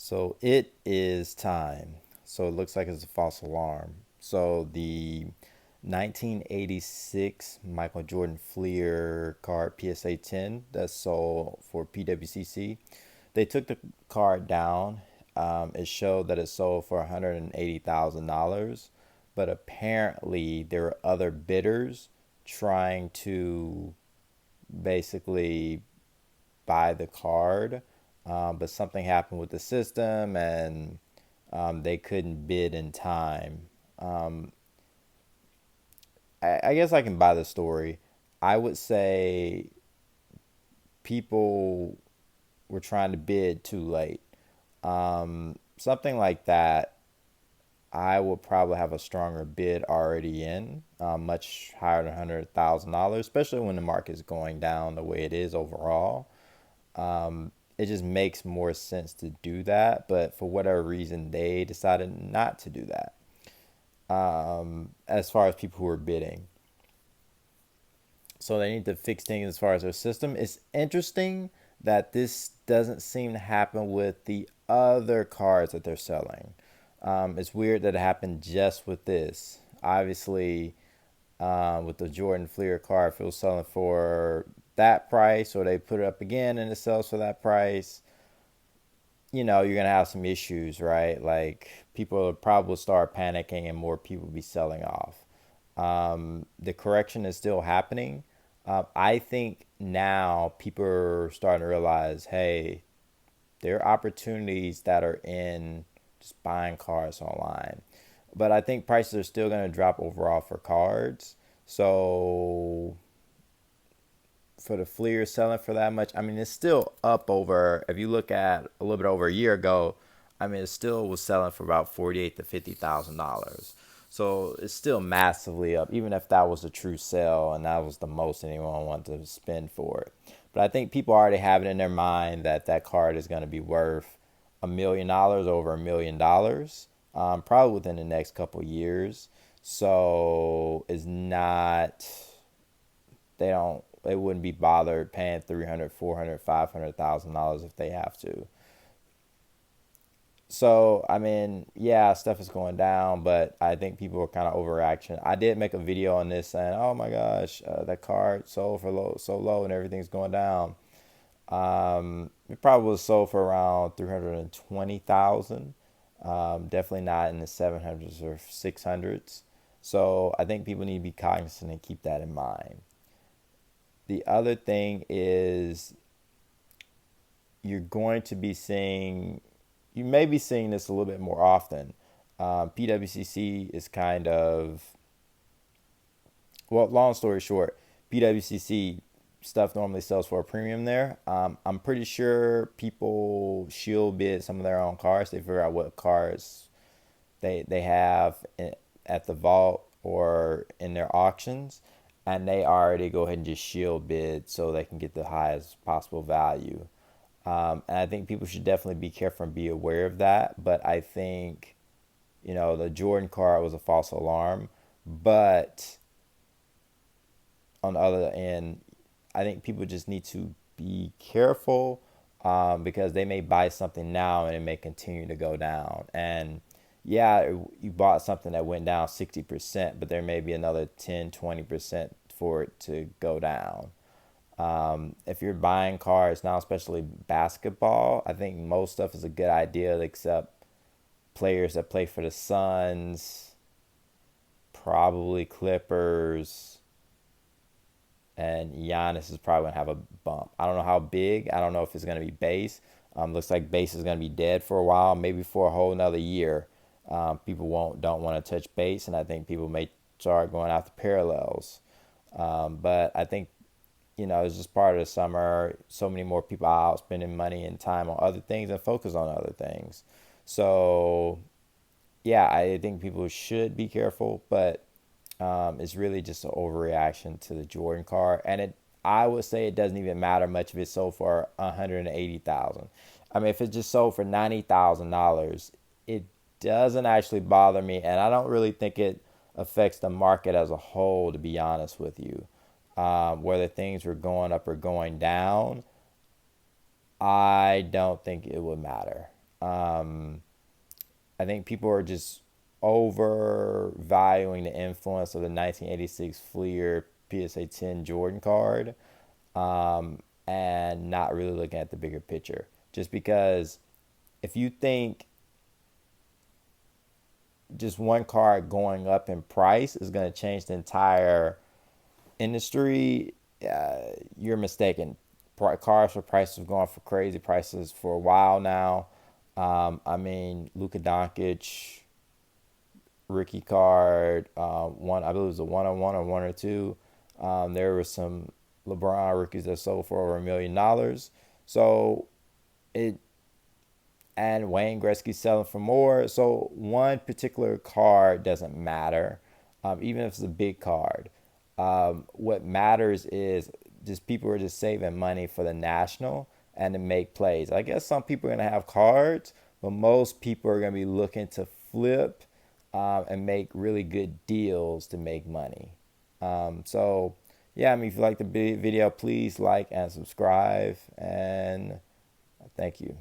So it is time. So it looks like it's a false alarm. So the 1986 Michael Jordan Fleer card PSA 10 that's sold for PWCC, they took the card down. It showed that it sold for $180,000, but apparently there were other bidders trying to basically buy the card, but something happened with the system and they couldn't bid in time. Um, I guess I can buy the story. I would say people were trying to bid too late. Something like that, I would probably have a stronger bid already in, much higher than $100,000, especially when the market is going down the way it is overall. It just makes more sense to do that. But for whatever reason, they decided not to do that. As far as people who are bidding, so they need to fix things as far as their system. It's interesting that this doesn't seem to happen with the other cards that they're selling. It's weird that it happened just with this. Obviously, with the Jordan Fleer card, if it was selling for that price or they put it up again and it sells for that price, you're gonna have some issues, right? Like people will probably start panicking and more people will be selling off. The correction is still happening. I think now people are starting to realize, hey, there are opportunities that are in just buying cars online. But I think prices are still going to drop overall for cards. So for the Fleer selling for that much, I mean, it's still up over, if you look at a little bit over a year ago, I mean, it still was selling for about $48,000 to $50,000. So it's still massively up, even if that was a true sale and that was the most anyone wanted to spend for it. But I think people already have it in their mind that that card is going to be worth $1 million, over $1 million, probably within the next couple years. So it's not, they wouldn't be bothered paying 300, 400, $500,000 if they have to. So I mean, yeah, stuff is going down, but I think people are kind of overreaction. I did make a video on this saying, "Oh my gosh, that card sold for low, so low, and everything's going down." It probably was sold for around 320,000. Definitely not in the 700s or 600s. So I think people need to be cognizant and keep that in mind. The other thing is you're going to be seeing, you may be seeing this a little bit more often. PWCC is kind of, well, long story short, PWCC stuff normally sells for a premium there. I'm pretty sure people shield bid some of their own cars. They figure out what cars they have at the vault or in their auctions, and they already go ahead and just shield bid so they can get the highest possible value. And I think people should definitely be careful and be aware of that. But I think, the Jordan car was a false alarm. But on the other end, I think people just need to be careful, because they may buy something now and it may continue to go down. And yeah, you bought something that went down 60%, but there may be another 10, 20% for it to go down. If you're buying cars now, especially basketball, I think most stuff is a good idea, except players that play for the Suns, probably Clippers, and Giannis is probably gonna have a bump. I don't know how big. I don't know if it's gonna be base. Looks like base is gonna be dead for a while, maybe for a whole another year. People won't don't want to touch base, and I think people may start going after parallels. But I think, it's just part of the summer. So many more people out spending money and time on other things and focus on other things. So yeah, I think people should be careful, but it's really just an overreaction to the Jordan car, and I would say it doesn't even matter much if it's sold for 180,000. I mean, if it's just sold for $90,000, it doesn't actually bother me, and I don't really think it affects the market as a whole. To be honest with you, whether things were going up or going down, I don't think it would matter. I think people are just overvaluing the influence of the 1986 Fleer PSA 10 Jordan card, and not really looking at the bigger picture. Just because if you think just one card going up in price is going to change the entire industry, you're mistaken. Cars for prices have gone for crazy prices for a while now. I mean, Luka Doncic rookie card, one I believe it was a 101 or 102. There were some LeBron rookies that sold for over $1 million. So it and Wayne Gretzky selling for more. So one particular card doesn't matter, even if it's a big card. What matters is just people are just saving money for the national and to make plays. I guess some people are gonna have cards, but most people are gonna be looking to flip, and make really good deals to make money. So yeah, I mean, if you like the video, please like and subscribe, and thank you.